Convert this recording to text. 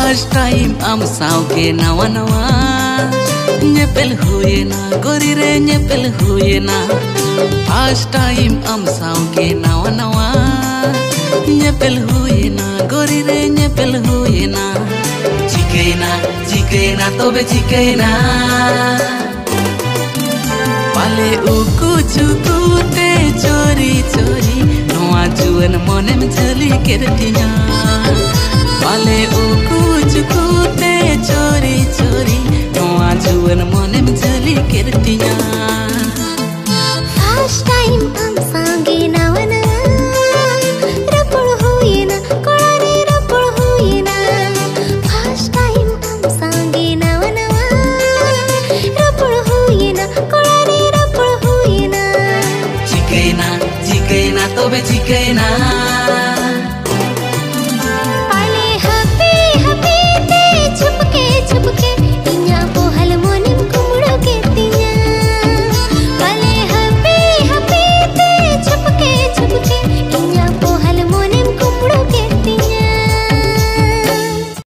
first time आम सावके नवा नवा ñepel huyena gori re ñepel huyena first time आम सावके नवा नवा ñepel huyena gori re ñepel huyena चिकेना तोबे चिकेना पाले उकु चुकुते चोरी चोरी नोआ जुवन मने में झली केरटिया पाले उकु चुकुते चोरी चोरी नोआ जुवन मने में झली केरटिया फर्स्ट टाइम हम सांगे नवा नवा रपड़ होएना कोड़ारे रपड़ होएना फर्स्ट टाइम हम सांगे नवा नवा रपड़ होएना कोड़ारे रपड़ होएना चिकेना तोबे चिकेना